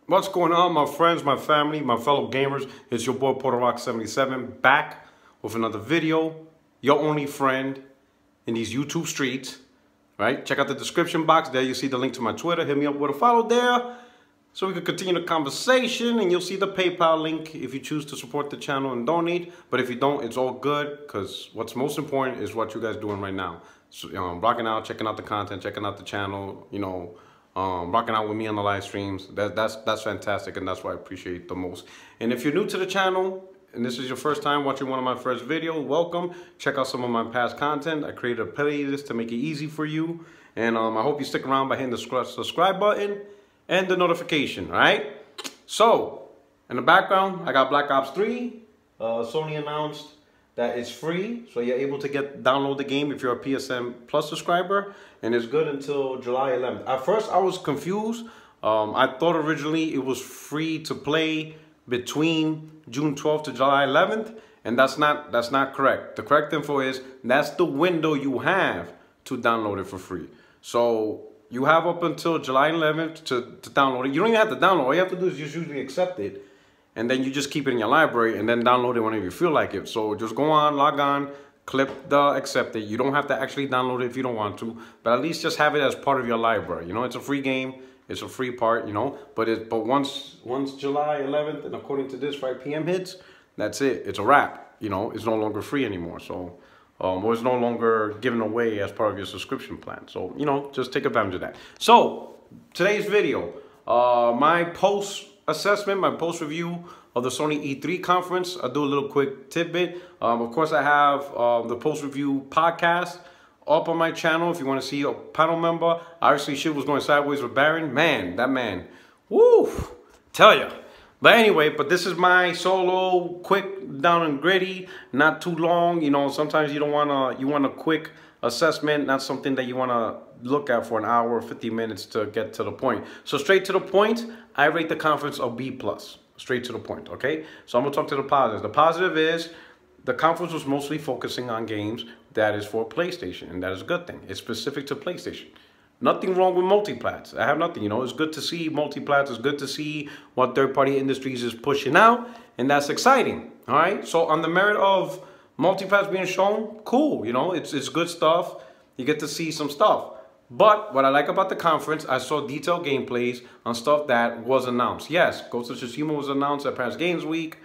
What's going on, my friends, my family, my fellow gamers? It's your boy Puerto Rock 77 back with another video. Your only friend in these YouTube streets, right? Check out the description box. There you see the link to my Twitter. Hit me up with a follow there so we can continue the conversation, and you'll see the PayPal link if you choose to support the channel and donate. But if you don't, it's all good, because what's most important is what you guys doing right now. So, rocking out, checking out the content, checking out the channel, rocking out with me on the live streams. That's fantastic, and that's what I appreciate the most. And if you're new to the channel and this is your first time watching one of my first videos, welcome. Check out some of my past content. I created a playlist to make it easy for you, and I hope you stick around by hitting the subscribe button and the notification. All right, so in the background I got Black Ops 3. Sony announced that it's free, so you're able to download the game if you're a PSN Plus subscriber, and it's good until July 11th. At first, I was confused. I thought originally it was free to play between June 12th to July 11th, and that's not correct. The correct info is that's the window you have to download it for free. So you have up until July 11th to download it. You don't even have to download. All you have to do is just usually accept it, and then you just keep it in your library and then download it whenever you feel like it. So just go on, log on, click the accept it. You don't have to actually download it if you don't want to, but at least just have it as part of your library. It's a free game. It's a free part, but once July 11th, and according to this, 5 p.m. hits, that's it. It's a wrap. It's no longer free anymore. So, or it's no longer given away as part of your subscription plan. So, just take advantage of that. So, today's video, my post assessment, my post review of the Sony E3 conference. I'll do a little quick tidbit. Of course, I have the post review podcast up on my channel if you want to see a panel member. Obviously, shit was going sideways with Baron. Man, that man, woo, tell ya. But anyway, this is my solo, quick, down and gritty, not too long. Sometimes you want a quick assessment, not something that you want to look at for an hour or 50 minutes to get to the point. So straight to the point, I rate the conference a B+. Straight to the point, okay? So I'm gonna talk to the positives. The positive is the conference was mostly focusing on games that is for PlayStation, and that is a good thing. It's specific to PlayStation. Nothing wrong with multiplats. I have nothing, It's good to see multiplats. It's good to see what third-party industries is pushing out, and that's exciting, all right? So on the merit of multiplats being shown, cool, it's good stuff. You get to see some stuff. But what I like about the conference, I saw detailed gameplays on stuff that was announced. Yes, Ghost of Tsushima was announced at Paris Games Week.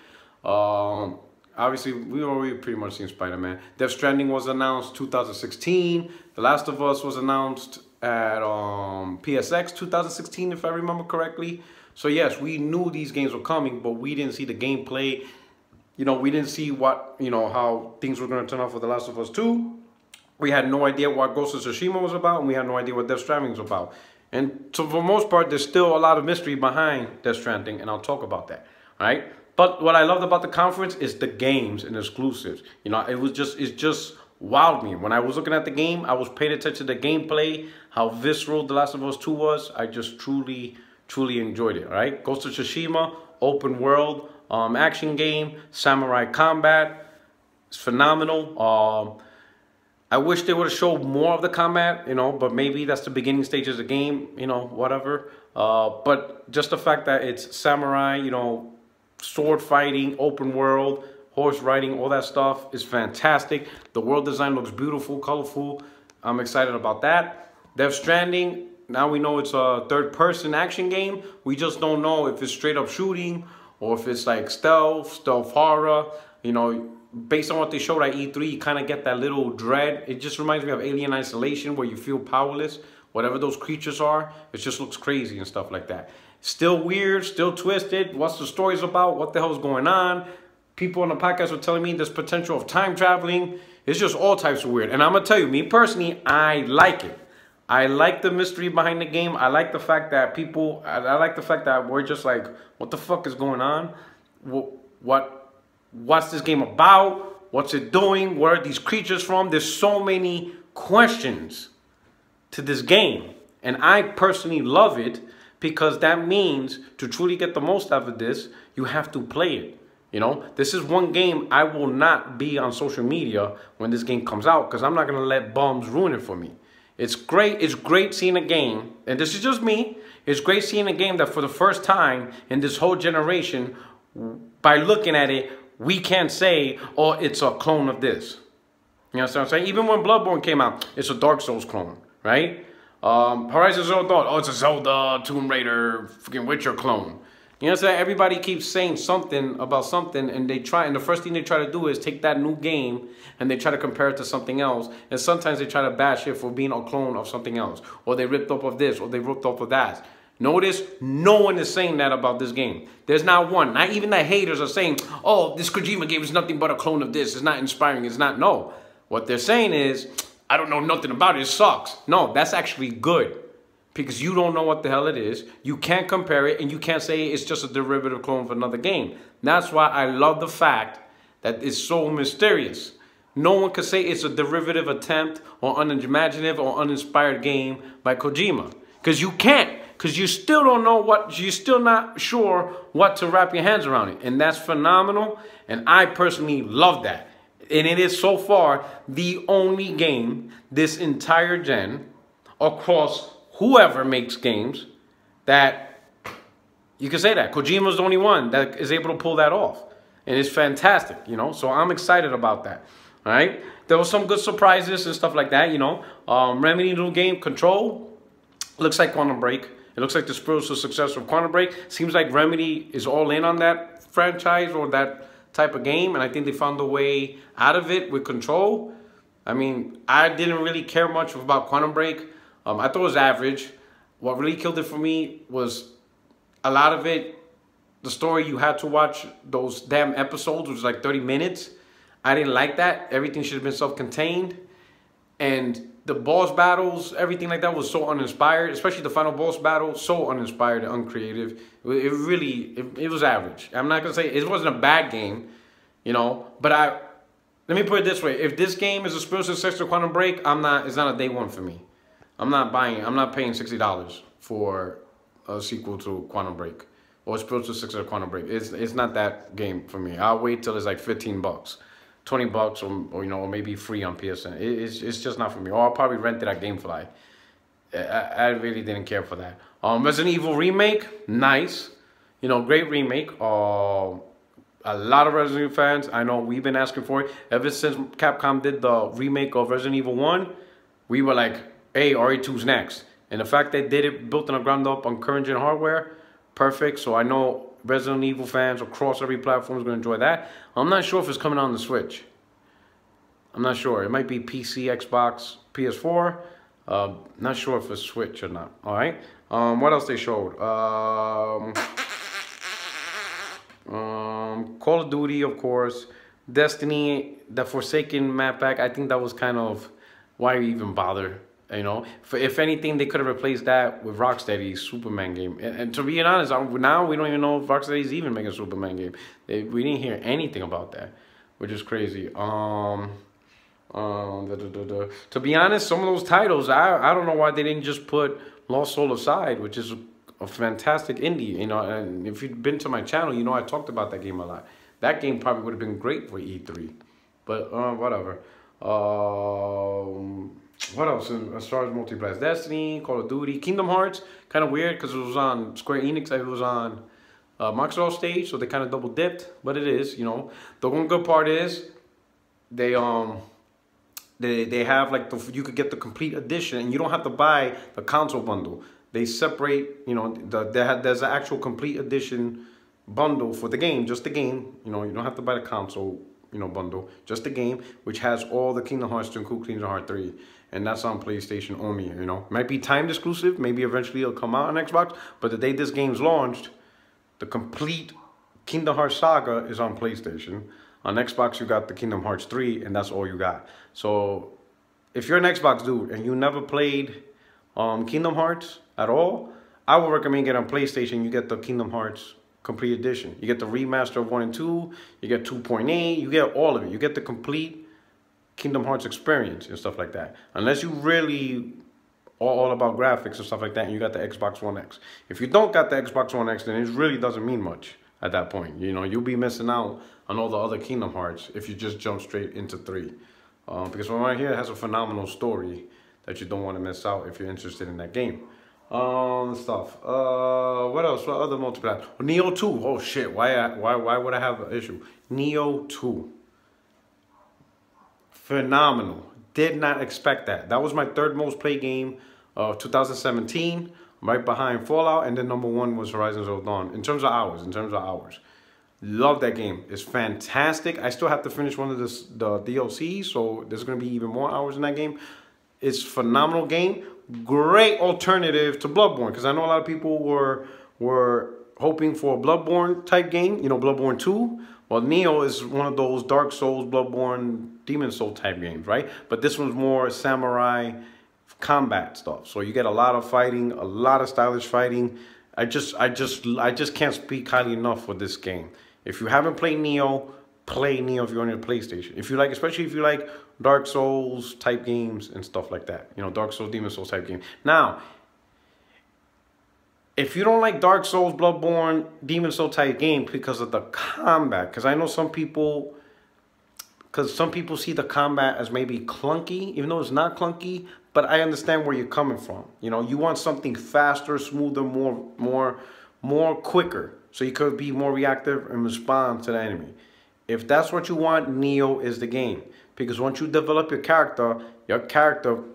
Obviously, we've already pretty much seen Spider-Man. Death Stranding was announced 2016. The Last of Us was announced at PSX 2016, if I remember correctly. So yes, we knew these games were coming, but we didn't see the gameplay. We didn't see what, how things were going to turn out for The Last of Us 2. We had no idea what Ghost of Tsushima was about, and we had no idea what Death Stranding was about. And so for the most part, there's still a lot of mystery behind Death Stranding, and I'll talk about that, right? But what I loved about the conference is the games and exclusives. It just wowed me. When I was looking at the game, I was paying attention to the gameplay, how visceral The Last of Us 2 was. I just truly enjoyed it, right? Ghost of Tsushima, open world, action game, samurai combat. It's phenomenal. I wish they would have showed more of the combat, but maybe that's the beginning stages of the game, whatever. But just the fact that it's samurai, sword fighting, open world, horse riding, all that stuff is fantastic. The world design looks beautiful, colorful. I'm excited about that. Death Stranding, now we know it's a third-person action game. We just don't know if it's straight up shooting or if it's like stealth horror, Based on what they showed at E3, you kind of get that little dread. It just reminds me of Alien Isolation, where you feel powerless. Whatever those creatures are, it just looks crazy and stuff like that. Still weird, still twisted. What's the stories about? What the hell is going on? People on the podcast were telling me there's potential of time traveling. It's just all types of weird. And I'm going to tell you, me personally, I like it. I like the mystery behind the game. I like the fact that I like the fact that we're just like, what the fuck is going on? What's this game about? What's it doing? Where are these creatures from? There's so many questions to this game. And I personally love it because that means to truly get the most out of this, you have to play it. This is one game I will not be on social media when this game comes out because I'm not going to let bums ruin it for me. It's great seeing a game, and this is just me, it's great seeing a game that for the first time in this whole generation, by looking at it, we can't say, oh, it's a clone of this. You know what I'm saying? Even when Bloodborne came out, it's a Dark Souls clone, right? Horizon Zero Dawn, oh, it's a Zelda, Tomb Raider, freaking Witcher clone. You know what I'm saying? Everybody keeps saying something about something, and the first thing they try to do is take that new game and they try to compare it to something else. And sometimes they try to bash it for being a clone of something else, or they ripped off of this, or they ripped off of that. Notice, no one is saying that about this game. There's not one. Not even the haters are saying, oh, this Kojima game is nothing but a clone of this. It's not inspiring. It's not. No. What they're saying is, I don't know nothing about it. It sucks. No, that's actually good. Because you don't know what the hell it is. You can't compare it, and you can't say it's just a derivative clone of another game. That's why I love the fact that it's so mysterious. No one could say it's a derivative attempt or unimaginative or uninspired game by Kojima. Because you can't. Because you still don't know you're still not sure what to wrap your hands around it. And that's phenomenal. And I personally love that. And it is so far the only game this entire gen across whoever makes games that you can say that. Kojima's the only one that is able to pull that off. And it's fantastic, you know. So I'm excited about that. All right. There was some good surprises and stuff like that, you know. Remedy new game, Control. Looks like Quantum Break. It looks like the spiritual successor of Quantum Break. Seems like Remedy is all in on that franchise or that type of game. And I think they found a way out of it with Control. I mean, I didn't really care much about Quantum Break. I thought it was average. What really killed it for me was a lot of it, the story you had to watch those damn episodes, which was like 30 minutes. I didn't like that. Everything should have been self-contained. And the boss battles, everything like that was so uninspired, especially the final boss battle, so uninspired and uncreative. It was average. I'm not going to say it wasn't a bad game, you know, but let me put it this way. If this game is a spiritual successor to Quantum Break, it's not a day one for me. I'm not paying $60 for a sequel to Quantum Break or a spiritual successor to Quantum Break. It's not that game for me. I'll wait till it's like $15, $20, or you know, or maybe free on PSN. It's just not for me. Or I'll probably rent it at GameFly. I really didn't care for that. Resident Evil Remake, nice. You know, great remake. A lot of Resident Evil fans, I know we've been asking for it. Ever since Capcom did the remake of Resident Evil 1, we were like, hey, RE2's next. And the fact they did it, built on the ground up on current gen hardware, perfect. So I know Resident Evil fans across every platform is going to enjoy that. I'm not sure if it's coming on the Switch. I'm not sure. It might be PC, Xbox, PS4. Not sure if it's Switch or not. All right. What else they showed? Call of Duty, of course. Destiny, the Forsaken map pack. I think that was kind of why you even bother. You know, if anything, they could have replaced that with Rocksteady's Superman game. And to be honest, now we don't even know if Rocksteady's even making a Superman game. We didn't hear anything about that, which is crazy. To be honest, some of those titles, I don't know why they didn't just put Lost Soul aside, which is a fantastic indie. You know, and if you've been to my channel, you know I talked about that game a lot. That game probably would have been great for E3, but whatever. What else? As far as multiplayer, Destiny, Call of Duty, Kingdom Hearts, kind of weird because it was on Square Enix, it was on Microsoft stage, so they kind of double dipped. But it is, you know. The one good part is they have like you could get the complete edition, and you don't have to buy the console bundle. They separate, you know, there's an actual complete edition bundle for the game, just the game. You know, you don't have to buy the console, you know, bundle, just the game, which has all the Kingdom Hearts to include Kingdom Hearts 3. And that's on PlayStation only, you know. Might be timed exclusive. Maybe eventually it'll come out on Xbox. But the day this game's launched, the complete Kingdom Hearts saga is on PlayStation. On Xbox, you got the Kingdom Hearts 3, and that's all you got. So if you're an Xbox dude and you never played Kingdom Hearts at all, I would recommend getting on PlayStation. You get the Kingdom Hearts Complete Edition. You get the remaster of 1 and 2. You get 2.8. You get all of it. You get the complete Kingdom Hearts experience and stuff like that. Unless you really are all about graphics and stuff like that, and you got the Xbox One X. If you don't got the Xbox One X, then it really doesn't mean much at that point. You know, you'll be missing out on all the other Kingdom Hearts if you just jump straight into 3. Because one right here has a phenomenal story that you don't want to miss out if you're interested in that game. Stuff. What else? What other multiplayer? Neo 2. Oh shit! Why would I have an issue? Neo 2. Phenomenal. Did not expect that. That was my third most played game of 2017, right behind Fallout, and then number 1 was Horizon Zero Dawn. In terms of hours. Love that game. It's fantastic. I still have to finish one of the DLCs, so there's going to be even more hours in that game. It's a phenomenal game. Great alternative to Bloodborne, because I know a lot of people were hoping for a Bloodborne type game, you know, Bloodborne 2. Well, Neo is one of those Dark Souls, Bloodborne, Demon Soul type games, right? But this one's more samurai combat stuff. So you get a lot of fighting, a lot of stylish fighting. I just can't speak highly enough for this game. If you haven't played Neo, play Neo if you're on your PlayStation. If you like, especially if you like Dark Souls type games and stuff like that. You know, Dark Souls, Demon Souls type game. Now, if you don't like Dark Souls, Bloodborne, Demon Soul type game because of the combat, because I know some people see the combat as maybe clunky, even though it's not clunky, but I understand where you're coming from. You know, you want something faster, smoother, more quicker, so you could be more reactive and respond to the enemy. If that's what you want, Neo is the game. Because once you develop your character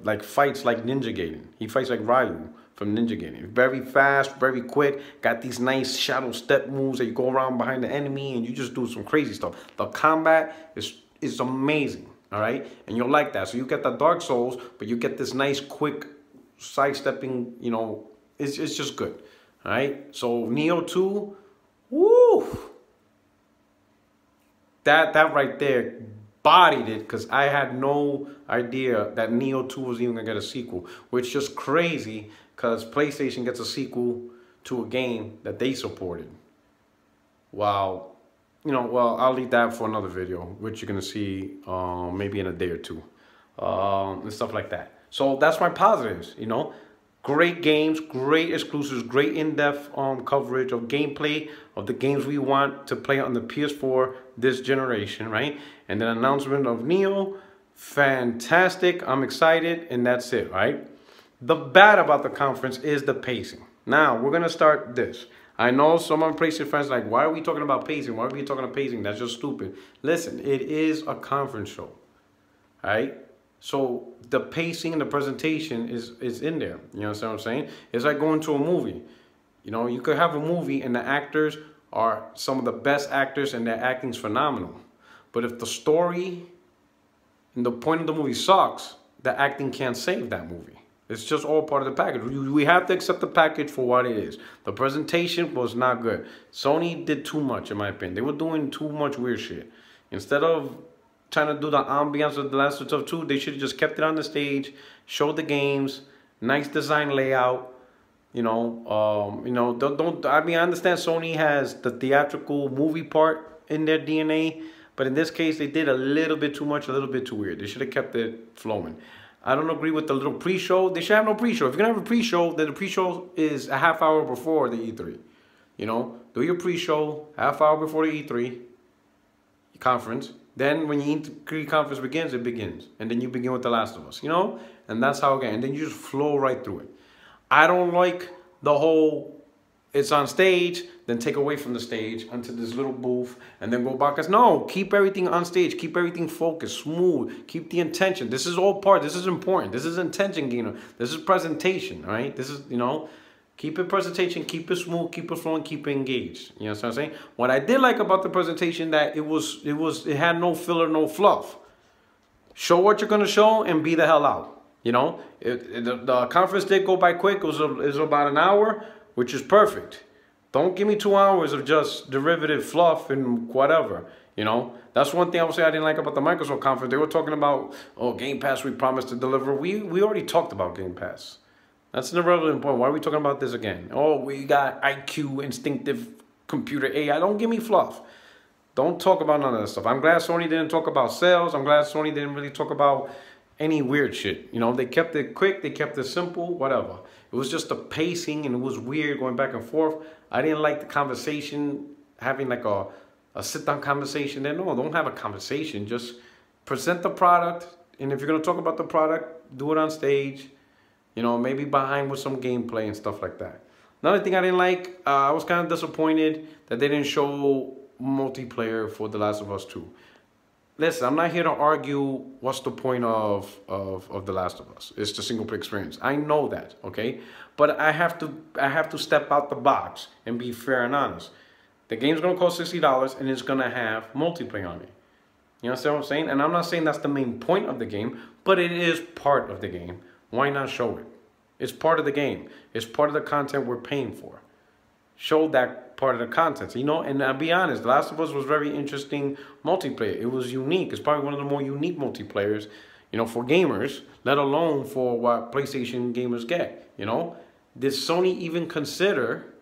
like fights like Ninja Gaiden. He fights like Ryu from Ninja Gaiden. Very fast, very quick. Got these nice shadow step moves that you go around behind the enemy and you just do some crazy stuff. The combat is amazing, all right? And you'll like that. So you get the Dark Souls, but you get this nice, quick sidestepping, you know, it's just good, all right? So Neo 2, woo! That right there bodied it, because I had no idea that Neo 2 was even gonna get a sequel, which is just crazy because PlayStation gets a sequel to a game that they supported. Wow. You know, well, I'll leave that for another video, which you're gonna see maybe in a day or two, and stuff like that. So that's my positives, you know. Great games, great exclusives, great in-depth coverage of gameplay of the games we want to play on the PS4 this generation, right? And then announcement of Neo, fantastic. I'm excited, and that's it, right? The bad about the conference is the pacing. Now, we're going to start this. I know some of my PlayStation fans are like, why are we talking about pacing? Why are we talking about pacing? That's just stupid. Listen, it is a conference show, right? So the pacing and the presentation is in there. You know what I'm saying? It's like going to a movie. You know, you could have a movie and the actors are some of the best actors and their acting's phenomenal. But if the story and the point of the movie sucks, the acting can't save that movie. It's just all part of the package. We have to accept the package for what it is. The presentation was not good. Sony did too much, in my opinion. They were doing too much weird shit. Instead of trying to do the ambiance of The Last of Us 2, they should have just kept it on the stage, showed the games, nice design layout. I mean, I understand Sony has the theatrical movie part in their DNA, but in this case, they did a little bit too much, a little bit too weird. They should have kept it flowing. I don't agree with the little pre-show. They should have no pre-show. If you're going to have a pre-show, then the pre-show is a half hour before the E3. You know, do your pre-show half hour before the E3 conference. Then when the E3 conference begins, it begins. And then you begin with The Last of Us, you know? And that's how it goes. And then you just flow right through it. I don't like the whole, it's on stage, then take away from the stage onto this little booth, and then go back. No, keep everything on stage. Keep everything focused, smooth. Keep the intention. This is all part. This is important. This is intention, you know. This is presentation, right? This is, you know, keep it presentation, keep it smooth, keep it flowing, keep it engaged. You know what I'm saying? What I did like about the presentation, that it had no filler, no fluff. Show what you're gonna show and be the hell out. You know, the conference did go by quick. It was about an hour, which is perfect. Don't give me 2 hours of just derivative fluff and whatever. You know, that's one thing I would say I didn't like about the Microsoft conference. They were talking about, oh, Game Pass, we promised to deliver. We already talked about Game Pass. That's an irrelevant point. Why are we talking about this again? Oh, we got IQ, instinctive computer AI. Don't give me fluff. Don't talk about none of that stuff. I'm glad Sony didn't talk about sales. I'm glad Sony didn't really talk about any weird shit. You know, they kept it quick. They kept it simple, whatever. It was just the pacing, and it was weird going back and forth. I didn't like the conversation, having like a sit-down conversation there. No, don't have a conversation. Just present the product, And if you're gonna talk about the product, do it on stage. You know, maybe behind with some gameplay and stuff like that. Another thing I didn't like, I was kind of disappointed that they didn't show multiplayer for The Last of Us 2. Listen, I'm not here to argue what's the point of The Last of Us. It's the single player experience. I know that, okay? But I have to step out the box and be fair and honest. The game's gonna cost $60 and it's gonna have multiplayer on it. You understand what I'm saying? And I'm not saying that's the main point of the game, but it is part of the game. Why not show it? It's part of the game. It's part of the content we're paying for. Show that part of the content, you know. And I'll be honest, The Last of Us was very interesting multiplayer. It was unique. It's probably one of the more unique multiplayers, you know, for gamers, let alone for what PlayStation gamers get, you know. Did Sony even consider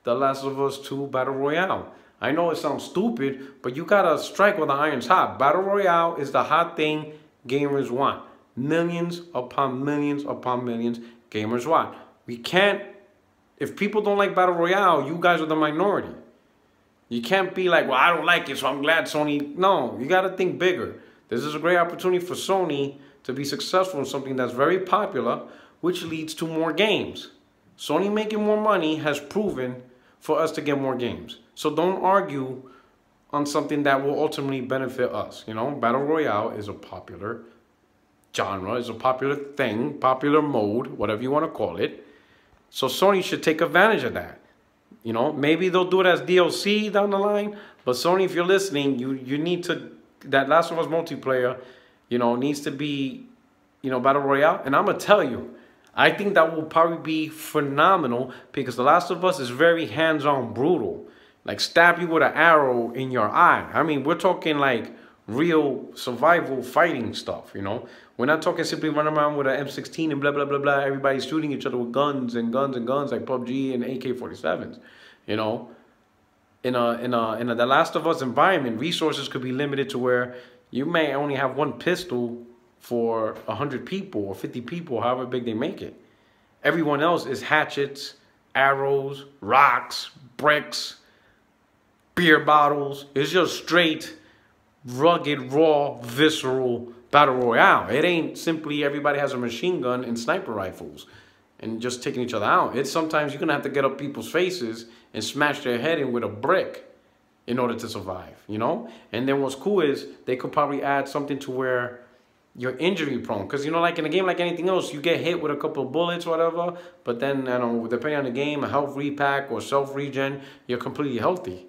The Last of Us 2 Battle Royale? I know it sounds stupid, but you gotta strike while the iron's hot. Battle Royale is the hot thing gamers want. Millions upon millions upon millions gamers want. We can't, if people don't like Battle Royale, you guys are the minority. You can't be like, well, I don't like it, so I'm glad Sony. No, you got to think bigger. This is a great opportunity for Sony to be successful in something that's very popular, which leads to more games. Sony making more money has proven for us to get more games. So don't argue on something that will ultimately benefit us. You know, Battle Royale is a popular genre, is a popular thing, popular mode, whatever you want to call it. So Sony should take advantage of that. You know, maybe they'll do it as DLC down the line, but Sony, if you're listening, you need to, that Last of Us multiplayer, you know, needs to be, you know, Battle Royale. And I'm going to tell you, I think that will probably be phenomenal because The Last of Us is very hands-on brutal. Like stab you with an arrow in your eye. I mean, we're talking like real survival fighting stuff, you know. We're not talking simply running around with an M16 and blah, blah, blah, blah. Everybody's shooting each other with guns and guns and guns like PUBG and AK-47s, you know. In a The Last of Us environment, resources could be limited to where you may only have one pistol for 100 people or 50 people, however big they make it. Everyone else is hatchets, arrows, rocks, bricks, beer bottles. It's just straight, rugged, raw, visceral Battle Royale. It ain't simply everybody has a machine gun and sniper rifles and just taking each other out. It's sometimes you're going to have to get up people's faces and smash their head in with a brick in order to survive, you know? And then what's cool is they could probably add something to where you're injury prone. Because, you know, like in a game like anything else, you get hit with a couple of bullets or whatever. But then, I don't know, depending on the game, a health repack or self-regen, you're completely healthy.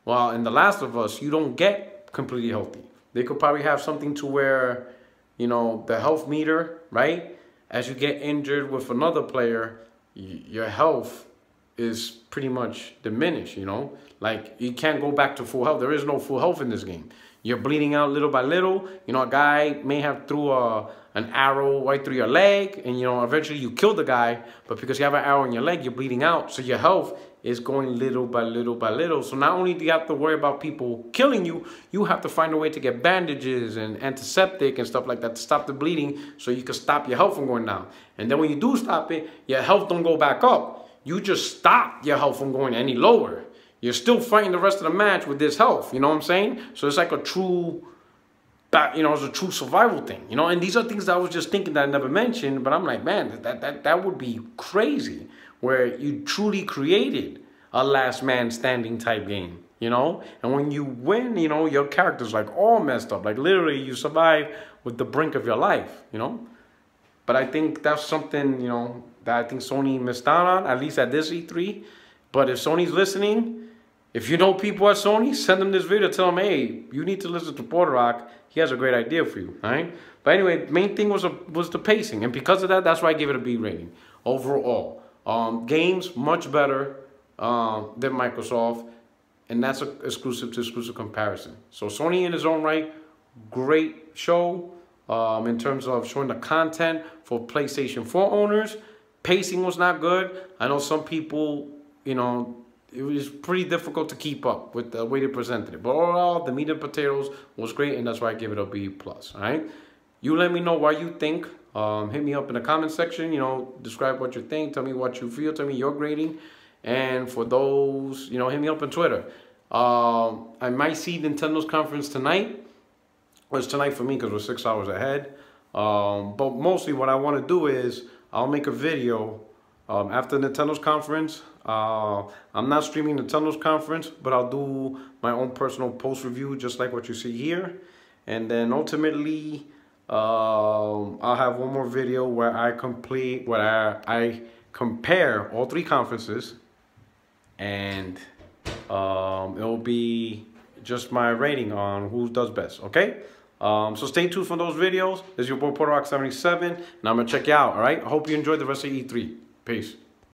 Well, in The Last of Us, you don't get completely healthy. They could probably have something to where, you know, the health meter, right? As you get injured with another player, your health is pretty much diminished, you know? Like, you can't go back to full health. There is no full health in this game. You're bleeding out little by little. You know, a guy may have threw an arrow right through your leg, and, you know, eventually you kill the guy, but because you have an arrow in your leg, you're bleeding out. So your health is going little by little by little. So not only do you have to worry about people killing you, you have to find a way to get bandages and antiseptic and stuff like that to stop the bleeding so you can stop your health from going down. And then when you do stop it, your health don't go back up. You just stop your health from going any lower. You're still fighting the rest of the match with this health, you know what I'm saying? So it's like a true, you know, it's a true survival thing, you know? And these are things that I was just thinking that I never mentioned, but I'm like, man, that would be crazy, where you truly created a last man standing type game, you know? And when you win, you know, your character's like all messed up. Like literally you survive with the brink of your life, you know? But I think that's something, you know, that I think Sony missed out on, at least at this E3. But if Sony's listening, if you know people at Sony, send them this video. Tell them, hey, you need to listen to Porter Rock. He has a great idea for you, all right? But anyway, the main thing was the pacing. And because of that, that's why I gave it a B rating overall. Games, much better than Microsoft. And that's an exclusive to exclusive comparison. So Sony in his own right, great show in terms of showing the content for PlayStation 4 owners. Pacing was not good. I know some people, you know, it was pretty difficult to keep up with the way they presented it. But overall, the meat and potatoes was great, and that's why I give it a B+, all right? You let me know what you think. Hit me up in the comment section, you know, describe what you think, tell me what you feel, tell me your grading. And for those, you know, hit me up on Twitter. I might see Nintendo's conference tonight. Well, it's tonight for me because we're 6 hours ahead. But mostly what I want to do is I'll make a video after Nintendo's conference. I'm not streaming Nintendo's conference, but I'll do my own personal post review, just like what you see here. And then ultimately, I'll have one more video where I compare all three conferences, and it'll be just my rating on who does best. Okay. So stay tuned for those videos. This is your boy Puerto Rock 77, and I'm gonna check you out. All right. I hope you enjoyed the rest of E3. Peace.